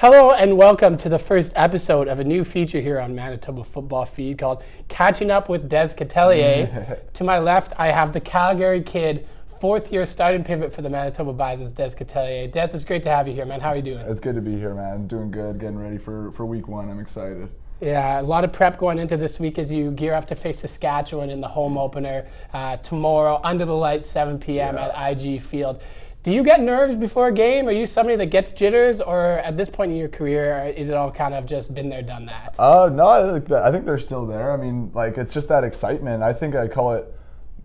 Hello and welcome to the first episode of a new feature here on Manitoba Football Feed called Catching Up with Des Catellier. To my left, I have the Calgary kid, fourth-year starting pivot for the Manitoba Bisons, Des Catellier. Des, it's great to have you here, man. How are you doing? It's good to be here, man. I'm doing good, getting ready for week one. I'm excited. Yeah, a lot of prep going into this week as you gear up to face Saskatchewan in the home opener tomorrow under the lights, 7 p.m. at IG Field. Do you get nerves before a game? Are you somebody that gets jitters, or at this point in your career, is it all kind of just been there, done that? No, I think they're still there. I mean, it's just that excitement. I think I call it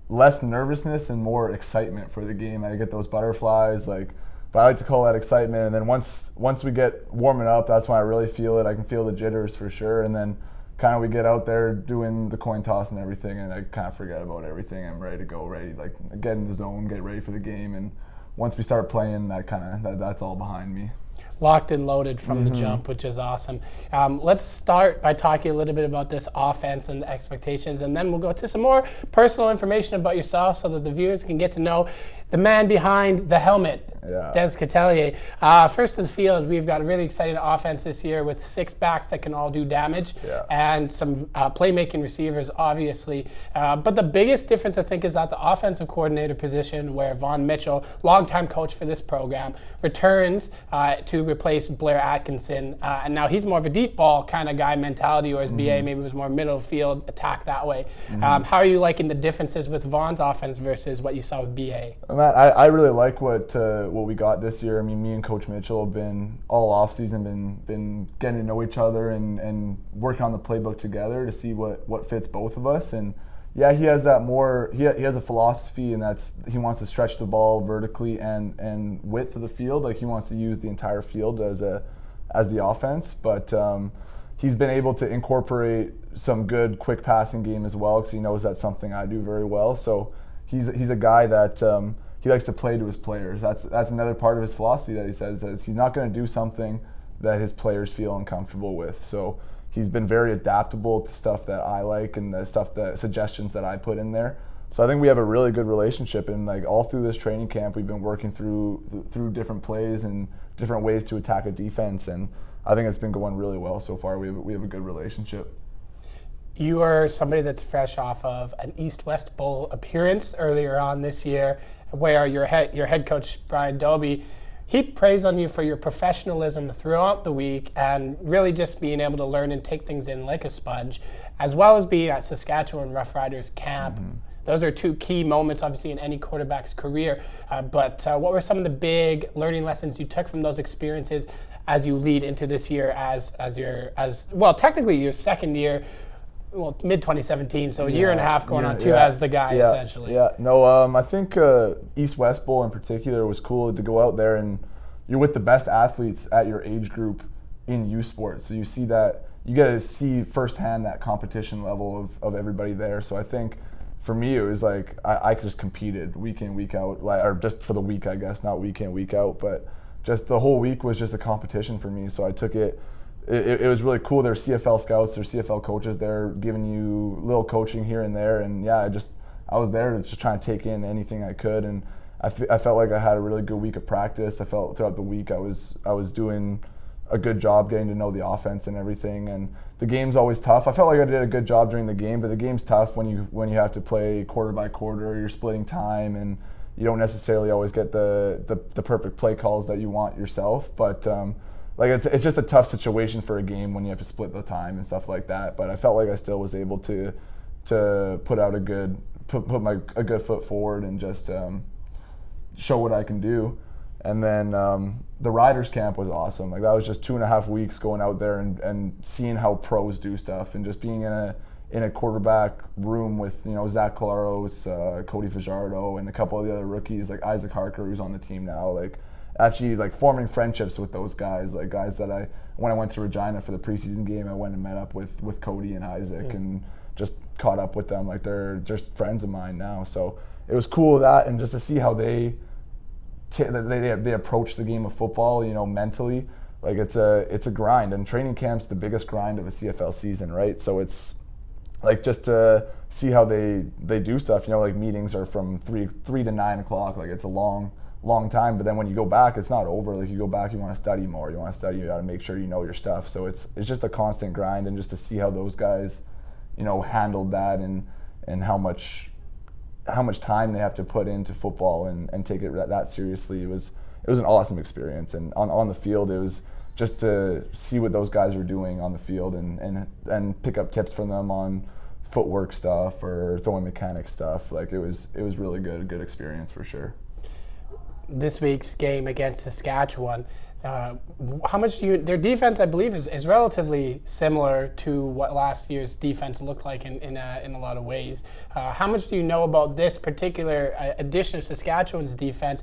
less nervousness and more excitement for the game. I get those butterflies, but I like to call that excitement. And then once we get warming up, that's when I really feel it. I can feel the jitters for sure. And then kind of we get out there doing the coin toss and everything, and I kind of forget about everything. I'm ready to go, get in the zone, get ready for the game, and once we start playing, that's all behind me. Locked and loaded from the jump, which is awesome. Let's start by talking a little bit about this offense and the expectations, and then we'll go to some more personal information about yourself so that the viewers can get to know the man behind the helmet, Des Catellier. First to the field, we've got a really exciting offense this year with 6 backs that can all do damage and some playmaking receivers, obviously. But the biggest difference, I think, is at the offensive coordinator position, where Vaughn Mitchell, longtime coach for this program, returns to replace Blair Atkinson. And now he's more of a deep ball kind of guy mentality, whereas BA maybe was more middle field attack that way. How are you liking the differences with Vaughn's offense versus what you saw with BA? Matt, I really like what we got this year. I mean, me and Coach Mitchell have been all offseason been getting to know each other and working on the playbook together to see what fits both of us. And yeah, he has that more. He has a philosophy, and that's he wants to stretch the ball vertically and width of the field. Like, he wants to use the entire field as the offense. But he's been able to incorporate some good quick passing game as well, because he knows that's something I do very well. So he's a guy that he likes to play to his players. That's another part of his philosophy that he says is he's not going to do something that his players feel uncomfortable with. So he's been very adaptable to stuff that I like and the suggestions that I put in there. So I think we have a really good relationship, and all through this training camp, we've been working through different plays and different ways to attack a defense, and I think it's been going really well so far. We have a good relationship. You are somebody that's fresh off of an East-West Bowl appearance earlier on this year, where your head coach, Brian Dobie, he praised on you for your professionalism throughout the week and really just being able to learn and take things in like a sponge, as well as being at Saskatchewan Roughriders camp. Those are 2 key moments, obviously, in any quarterback's career. But what were some of the big learning lessons you took from those experiences as you lead into this year as technically your second year? Well, mid-2017, so a year and a half going on as the guy, essentially. Yeah, no, I think East-West Bowl in particular was cool to go out there, and you're with the best athletes at your age group in youth sports. So you see that, you get to see firsthand that competition level of everybody there. So I think for me, it was I just competed week in, week out, or just for the week, I guess, not week in, week out, but just the whole week was just a competition for me. So I took it. It was really cool. There are CFL scouts, there's CFL coaches there giving you little coaching here and there, and yeah, I was there to just try and take in anything I could, and I felt like I had a really good week of practice. I felt throughout the week I was doing a good job getting to know the offense and everything, and the game's always tough. I felt like I did a good job during the game, but the game's tough when you have to play quarter by quarter, you're splitting time, and you don't necessarily always get the perfect play calls that you want yourself, but it's just a tough situation for a game when you have to split the time and stuff like that. But I felt like I still was able to put out a good foot forward and just show what I can do. And then the Riders camp was awesome. That was just 2.5 weeks going out there and seeing how pros do stuff, and just being in a quarterback room with Zach Claros, Cody Fajardo, and a couple of the other rookies like Isaac Harker, who's on the team now. Actually forming friendships with those guys, guys that when I went to Regina for the preseason game, I went and met up with Cody and Isaac and just caught up with them. They're just friends of mine now. So it was cool that, and just to see how they approach the game of football, mentally. It's a grind, and training camp's the biggest grind of a CFL season, right? So it's just to see how they do stuff. Meetings are from 3 to 9 o'clock. It's a long long time. But then when you go back, it's not over. Like, you go back, you want to study more. You want to study. You got to make sure you know your stuff. So it's just a constant grind, and just to see how those guys, handled that, and how much time they have to put into football and take it that seriously. It was an awesome experience. And on the field, it was just to see what those guys were doing on the field and pick up tips from them on footwork stuff or throwing mechanic stuff. Like, it was really good experience for sure. This week's game against Saskatchewan, how much their defense, I believe, is relatively similar to what last year's defense looked like in a lot of ways. How much do you know about this particular addition of Saskatchewan's defense,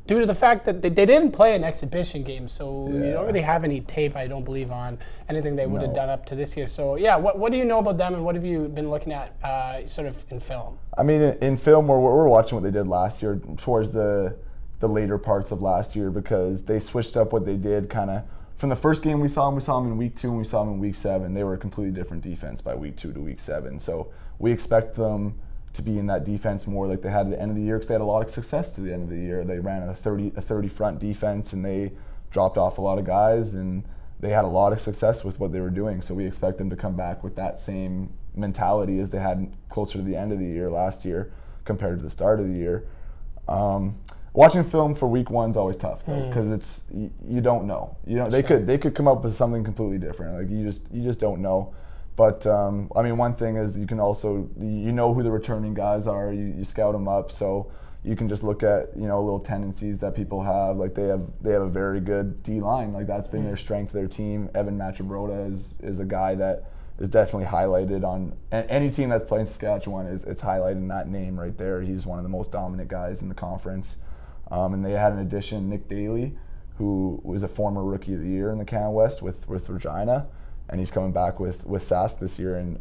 due to the fact that they didn't play an exhibition game, so you don't really have any tape, I don't believe, on anything they would have done up to this year. So what do you know about them, and what have you been looking at sort of in film? I mean, in film, we're watching what they did last year towards the later parts of last year, because they switched up what they did kind of from the first game we saw them in week 2 and we saw them in week 7. They were a completely different defense by week 2 to week 7. So we expect them to be in that defense more like they had at the end of the year, because they had a lot of success to the end of the year. They ran a 30 front defense, and they dropped off a lot of guys, and they had a lot of success with what they were doing. So we expect them to come back with that same mentality as they had closer to the end of the year last year compared to the start of the year. Watching film for week 1 is always tough, though, because it's you don't know. They could come up with something completely different. Like, you just don't know. But I mean, one thing is you can also who the returning guys are. You scout them up, so you can just look at little tendencies that people have. Like, they have a very good D line. Like, that's been their strength of their team. Evan Machabrota is a guy that is definitely highlighted on any team that's playing Saskatchewan. It's highlighted in that name right there. He's one of the most dominant guys in the conference. And they had an addition, Nick Daly, who was a former Rookie of the Year in the Canada West with Regina, and he's coming back with Sask this year. And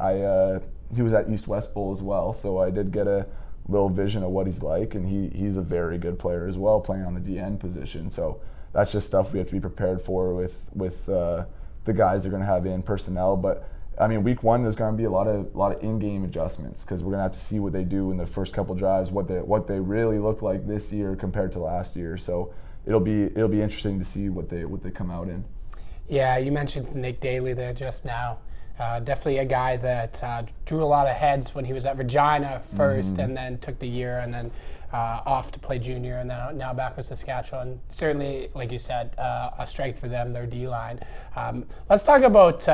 he was at East West Bowl as well, so I did get a little vision of what he's like, and he's a very good player as well, playing on the DN position. So that's just stuff we have to be prepared for with the guys they're going to have in personnel. But I mean, week 1 is going to be a lot of in-game adjustments, because we're going to have to see what they do in the first couple drives, what they really look like this year compared to last year. So it'll be interesting to see what they come out in. Yeah, you mentioned Nick Daly there just now. Definitely a guy that drew a lot of heads when he was at Regina first, and then took the year, and then off to play junior, and then now back with Saskatchewan. Certainly, like you said, a strength for them, their D-line. Let's talk about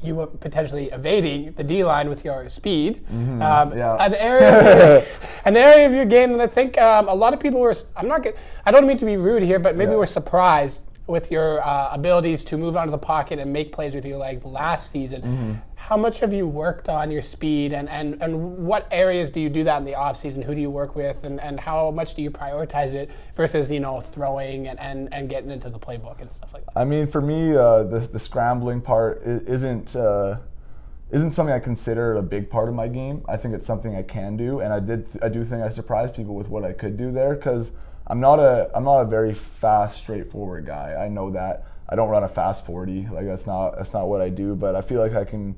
you were potentially evading the D-line with your speed. An area of your game that I think a lot of people were, I don't mean to be rude here, but maybe were surprised with your abilities to move out of the pocket and make plays with your legs last season. How much have you worked on your speed, and what areas do you do that in the off season? Who do you work with, and how much do you prioritize it versus throwing and getting into the playbook and stuff like that? I mean, for me, the scrambling part isn't something I consider a big part of my game. I think it's something I can do, and I do think I surprised people with what I could do there, because I'm not a very fast, straightforward guy. I know that. I don't run a fast 40. Like, that's not what I do. But I feel like I can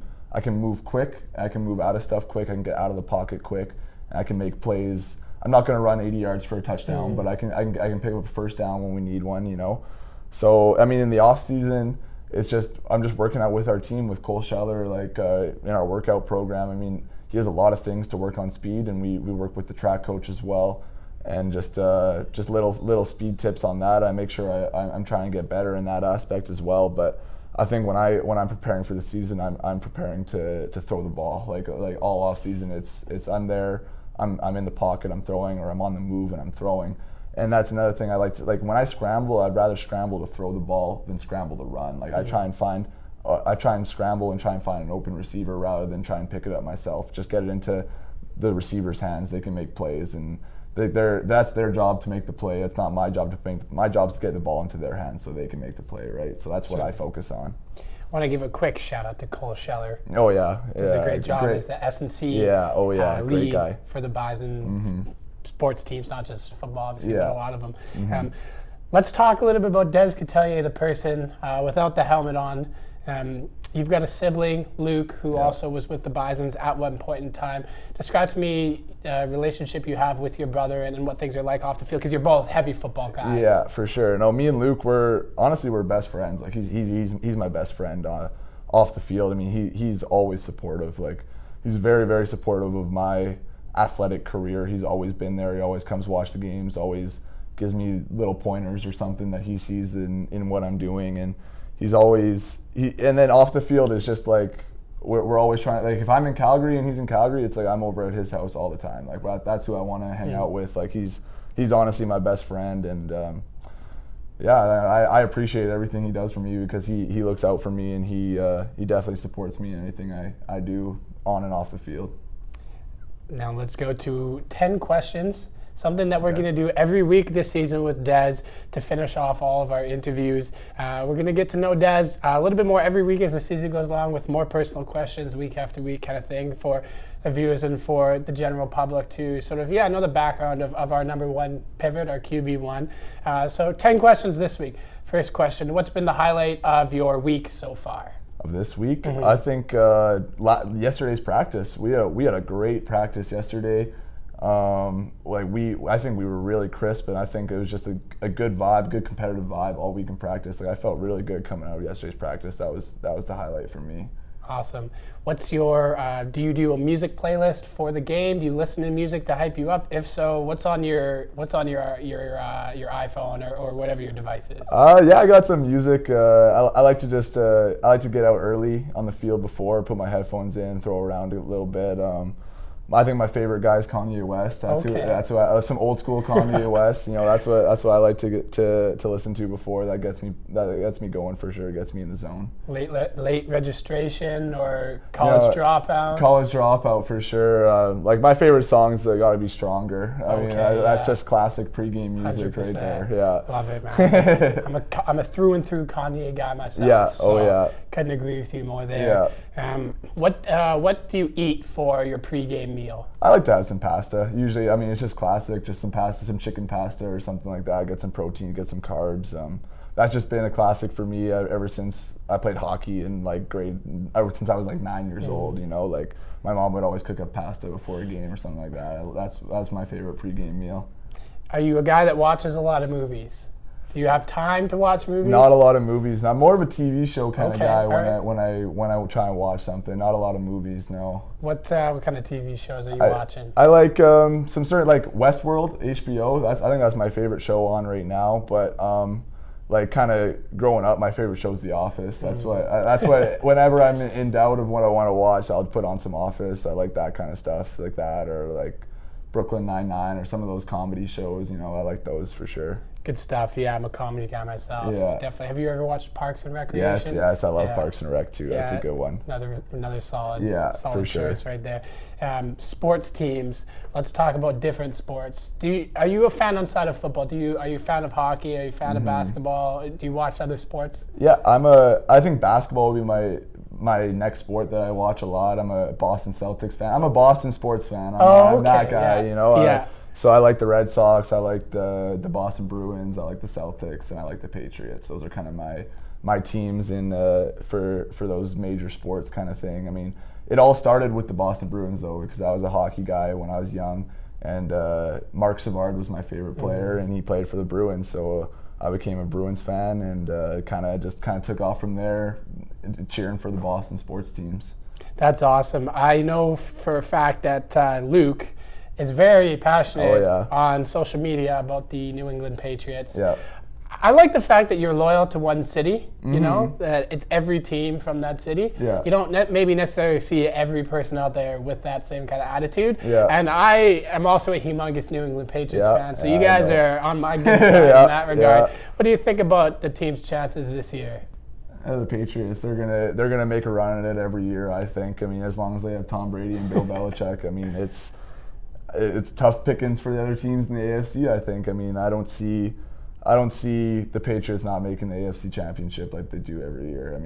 move quick. I can move out of stuff quick. I can get out of the pocket quick. And I can make plays. I'm not going to run 80 yards for a touchdown, but I can pick up a first down when we need one. So I mean, in the off season, I'm just working out with our team, with Cole Scheller, like in our workout program. I mean, he has a lot of things to work on speed, and we work with the track coach as well. And just little speed tips on that. I make sure I'm trying to get better in that aspect as well. But I think when I'm preparing for the season, I'm preparing to throw the ball. Like all off season, it's I'm there, I'm in the pocket, I'm throwing, or I'm on the move and I'm throwing. And that's another thing I like to, like, when I scramble, I'd rather scramble to throw the ball than scramble to run. Like, I try and scramble and try and find an open receiver rather than try and pick it up myself. Just get it into the receiver's hands. They can make plays, and that's their job to make the play. It's not my job to make. My job is to get the ball into their hands so they can make the play, right? So that's what I focus on. I want to give a quick shout out to Cole Scheller. Oh yeah, does a great job as the S&C great guy for the Bison sports teams, not just football, obviously, but a lot of them. Let's talk a little bit about Des Catellier, the person without the helmet on. You've got a sibling, Luke, who also was with the Bisons at one point in time. Describe to me a relationship you have with your brother and what things are like off the field, because you're both heavy football guys. Yeah, for sure. No, me and Luke, we're best friends. Like he's my best friend off the field. I mean, he's always supportive. Like he's very, very supportive of my athletic career. He's always been there. He always comes watch the games, always gives me little pointers or something that he sees in what I'm doing. And he's always, and then off the field is just like, we're always trying, like if I'm in Calgary and he's in Calgary, it's like I'm over at his house all the time. Like that's who I want to hang out with. Like he's honestly my best friend. And I appreciate everything he does for me, because he looks out for me, and he definitely supports me in anything I do on and off the field. Now let's go to 10 questions, something that we're going to do every week this season with Des to finish off all of our interviews. We're going to get to know Des a little bit more every week as the season goes along, with more personal questions week after week kind of thing for the viewers and for the general public to sort of, know the background of our number one pivot, our QB1. So 10 questions this week. First question, what's been the highlight of your week so far? Of this week, I think yesterday's practice. We had a great practice yesterday. I think we were really crisp, and I think it was just a good vibe, good competitive vibe all week in practice. Like I felt really good coming out of yesterday's practice. That was the highlight for me. Awesome. What's your? Do you do a music playlist for the game? Do you listen to music to hype you up? If so, what's on your iPhone or whatever your device is? I got some music. I like to get out early on the field before, put my headphones in, throw around a little bit. I think my favorite guy is Kanye West. That's some old school Kanye West. That's what I like to get to listen to before. That gets me going for sure. It gets me in the zone. Late registration or college dropout? College dropout for sure. Like my favorite songs got to be Stronger. That's just classic pregame music 100%. Right there. Yeah. Love it, man. I'm a through and through Kanye guy myself. Yeah. So couldn't agree with you more there. Yeah. What do you eat for your pregame meal? I like to have some pasta. Usually, it's just classic, just some pasta, some chicken pasta or something like that. Get some protein, get some carbs. That's just been a classic for me ever since I played hockey ever since I was like 9 years old. Like my mom would always cook up pasta before a game or something like that. That's my favorite pregame meal. Are you a guy that watches a lot of movies? Do you have time to watch movies? Not a lot of movies. I'm more of a TV show kind of guy when I try and watch something. Not a lot of movies, no. What kind of TV shows are you watching? I like some certain, like Westworld, HBO. I think that's my favorite show on right now. But like kind of growing up, my favorite show is The Office. That's what whenever I'm in doubt of what I want to watch, I'll put on some Office. I like that kind of stuff, like that, or like Brooklyn Nine-Nine or some of those comedy shows. I like those for sure. Good stuff. Yeah, I'm a comedy guy myself. Yeah. Definitely. Have you ever watched Parks and Recreation? Yes, I love Parks and Rec too. Yeah, that's a good one. Another solid for sure. choice right there. Sports teams. Let's talk about different sports. Are you a fan outside of football? Are you a fan of hockey? Are you a fan of basketball? Do you watch other sports? Yeah, I think basketball will be my next sport that I watch a lot. I'm a Boston Celtics fan. I'm a Boston sports fan. I'm that guy, So I like the Red Sox, I like the Boston Bruins, I like the Celtics, and I like the Patriots. Those are kind of my teams in for those major sports kind of thing. It all started with the Boston Bruins though, because I was a hockey guy when I was young, and Mark Savard was my favorite player, and he played for the Bruins, so I became a Bruins fan, and kind of took off from there, cheering for the Boston sports teams. That's awesome. I know for a fact that Luke is very passionate on social media about the New England Patriots. Yeah. I like the fact that you're loyal to one city, that it's every team from that city. Yeah. You don't maybe necessarily see every person out there with that same kind of attitude. Yeah. And I am also a humongous New England Patriots fan, so you guys are on my good side in that regard. Yeah. What do you think about the team's chances this year? The Patriots, they're gonna make a run at it every year, I think. As long as they have Tom Brady and Bill Belichick, it's tough pickings for the other teams in the AFC, I think. I don't see the Patriots not making the AFC Championship like they do every year.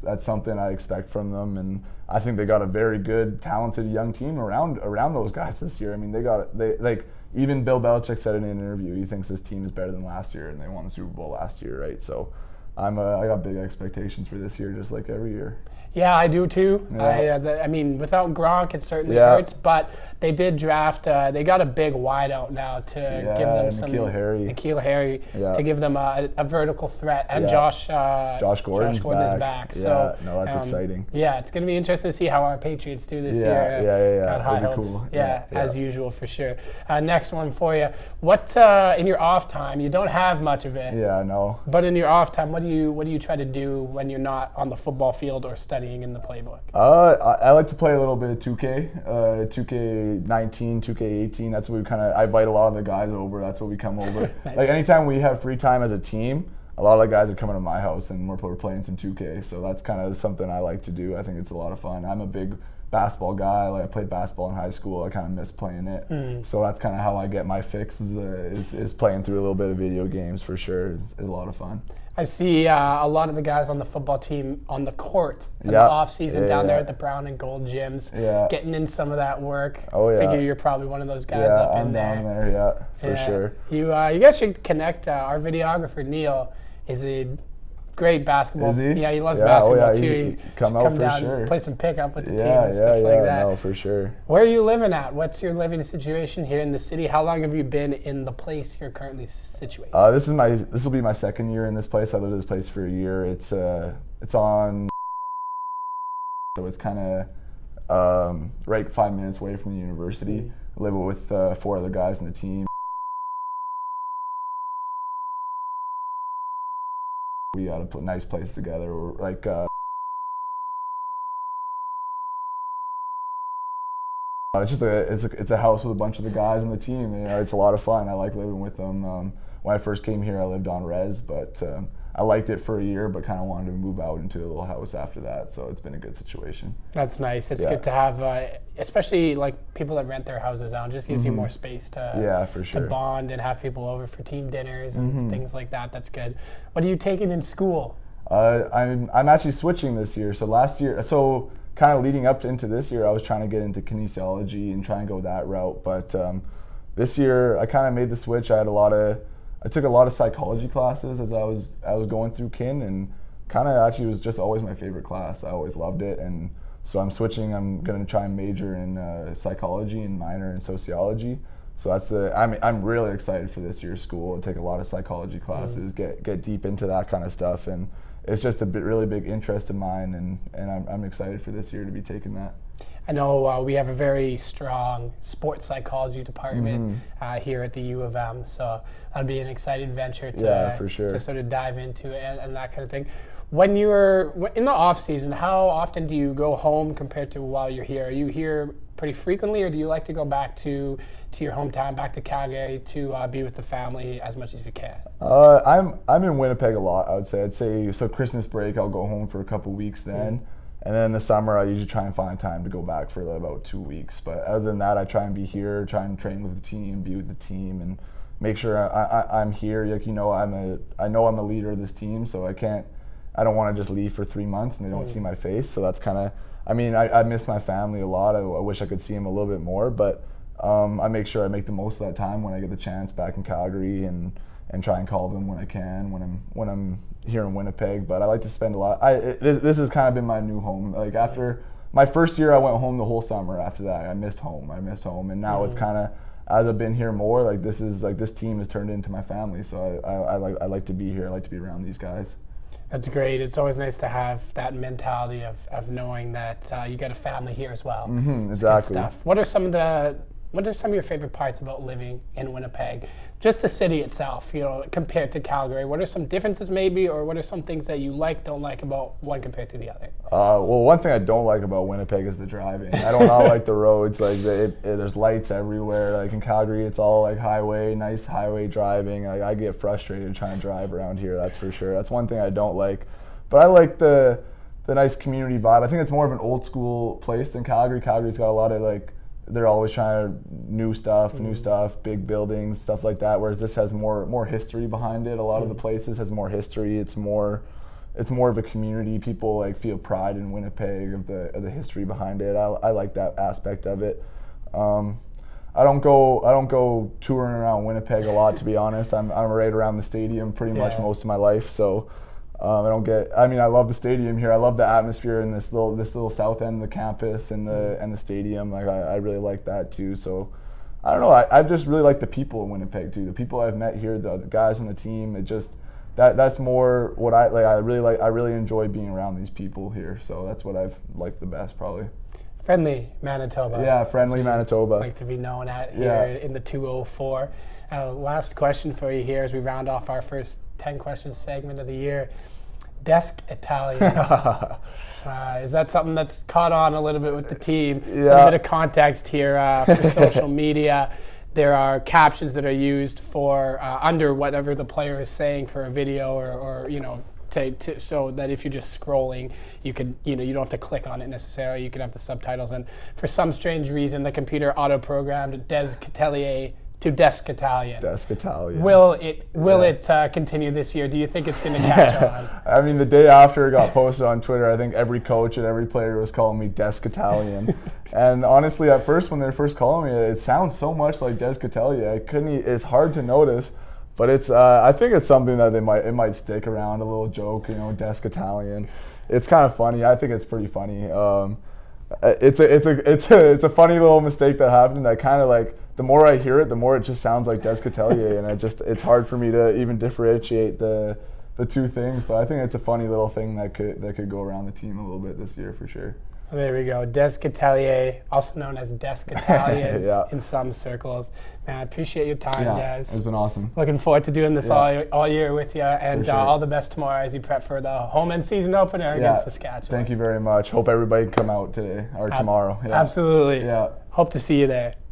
That's something I expect from them, and I think they got a very good, talented young team around those guys this year. Even Bill Belichick said in an interview he thinks this team is better than last year, and they won the Super Bowl last year, right? So I got big expectations for this year, just like every year. Yeah, I do too. Yeah. I mean, without Gronk, it certainly Yeah. hurts. But they did draft. They got a big wideout now to give them some. N'Keal Harry Yeah. to give them a vertical threat, and Yeah. Josh Gordon Gordon's is back. Yeah, So no, that's exciting. Yeah, it's going to be interesting to see how our Patriots do this Yeah, year. yeah. Got high That'd be hopes. cool. Yeah, Yeah. as usual for sure. Next one for you. What in your off time? You don't have much of it. Yeah, no. But in your off time, what do you try to do when you're not on the football field or studying in the playbook? I like to play a little bit of 2K, 2K19, 2K18. That's what I invite a lot of the guys over. That's what we come over. Nice. Like anytime we have free time as a team, a lot of the guys are coming to my house and we're playing some 2K. So that's kind of something I like to do. I think it's a lot of fun. I'm a big basketball guy. Like I played basketball in high school. I kind of miss playing it. So that's kind of how I get my fix is playing through a little bit of video games for sure. It's a lot of fun. I see a lot of the guys on the football team on the court in the off season down there at the brown and gold gyms, getting in some of that work. Oh yeah. Figure you're probably one of those guys up in there. I'm down there, for sure. You guys should connect. Our videographer Neil is a great basketball. Is he? Yeah, he loves basketball too. He come out for down, sure. Play some pickup with the team and stuff like that. No, for sure. Where are you living at? What's your living situation here in the city? How long have you been in the place you're currently situated? This will be my second year in this place. I lived in this place for a year. It's on, so it's kind of right 5 minutes away from the university. I live with 4 other guys in the team. We got to put a nice place together. We're like it's a house with a bunch of the guys on the team. It's a lot of fun. I like living with them. When I first came here, I lived on res, but I liked it for a year, but kind of wanted to move out into a little house after that. So it's been a good situation. That's nice. It's good to have, especially like people that rent their houses out. It just gives you more space to for sure. to bond and have people over for team dinners and things like that. That's good. What are you taking in school? I'm actually switching this year. So last year, kind of leading up into this year, I was trying to get into kinesiology and try and go that route. But this year, I kind of made the switch. I took a lot of psychology classes as I was going through kin, and kind of actually was just always my favorite class. I always loved it, and so I'm switching. I'm going to try and major in psychology and minor in sociology. So I'm really excited for this year's school and take a lot of psychology classes, get deep into that kind of stuff, and it's just a really big interest of mine, and I'm excited for this year to be taking that. I know we have a very strong sports psychology department here at the U of M, so that'll be an exciting venture to sort of dive into it and that kind of thing. When you're in the off season, how often do you go home compared to while you're here? Are you here pretty frequently, or do you like to go back to your hometown, back to Calgary, to be with the family as much as you can? I'm in Winnipeg a lot. I'd say so. Christmas break, I'll go home for a couple weeks then. And then in the summer, I usually try and find time to go back for about 2 weeks. But other than that, I try and be here, try and train with the team, be with the team, and make sure I'm here. Like, I know I'm a leader of this team, so I don't want to just leave for 3 months and they don't see my face. So that's kind of, I miss my family a lot. I wish I could see them a little bit more, but I make sure I make the most of that time when I get the chance back in Calgary, and try and call them when I can, when I'm here in Winnipeg. But I like to spend a lot. This has kind of been my new home. Like after my first year, I went home the whole summer. After that, I missed home, and now it's kind of, as I've been here more, like this team has turned into my family. So I like to be here. I like to be around these guys. That's great. It's always nice to have that mentality of knowing that you got a family here as well. Exactly. Good stuff. What are some of your favorite parts about living in Winnipeg? Just the city itself, compared to Calgary. What are some differences maybe, or what are some things that you don't like about one compared to the other? Well, one thing I don't like about Winnipeg is the driving. I don't like the roads. Like there's lights everywhere. Like in Calgary, it's all like nice highway driving. Like I get frustrated trying to drive around here. That's for sure. That's one thing I don't like. But I like the nice community vibe. I think it's more of an old school place than Calgary. Calgary's got a lot of they're always trying to new stuff, big buildings, stuff like that. Whereas this has more history behind it. A lot of the places has more history. It's more of a community. People feel pride in Winnipeg of the history behind it. I like that aspect of it. I don't go touring around Winnipeg a lot, to be honest. I'm right around the stadium pretty much most of my life. So I love the stadium here. I love the atmosphere in this little south end of the campus and the stadium. Like I really like that too. So I don't know. I just really like the people in Winnipeg too. The people I've met here, the guys on the team. It just that's more what I like. I really enjoy being around these people here. So that's what I've liked the best probably. Friendly Manitoba. Yeah, friendly Manitoba. Like to be known at here in the 204. Last question for you here as we round off our first 10 questions segment of the year. Des Catellier. Is that something that's caught on a little bit with the team? Yeah. A bit of context here for social media. There are captions that are used for under whatever the player is saying for a video or so that if you're just scrolling, you don't have to click on it necessarily. You can have the subtitles, and for some strange reason, the computer auto-programmed Des Catellier to Des Catellier. Des Catellier. Will it continue this year? Do you think it's going to catch on? I mean, the day after it got posted on Twitter, I think every coach and every player was calling me Des Catellier. And honestly, at first, when they were first calling me, it sounds so much like Des Catellier. It's hard to notice. But it's I think it's something that it might stick around, a little joke, Des Catellier. It's kind of funny. I think it's pretty funny. It's a funny little mistake that happened. That kind of like the more I hear it, the more it just sounds like Des Catellier, and it's hard for me to even differentiate the two things. But I think it's a funny little thing that could go around the team a little bit this year for sure. There we go. Des Catellier, also known as Des Catellier in some circles. Man, I appreciate your time, Des. It's been awesome. Looking forward to doing this all year with you, and all the best tomorrow as you prep for the home end season opener against Saskatchewan. Thank you very much. Hope everybody can come out today or tomorrow. Absolutely. Yeah. Hope to see you there.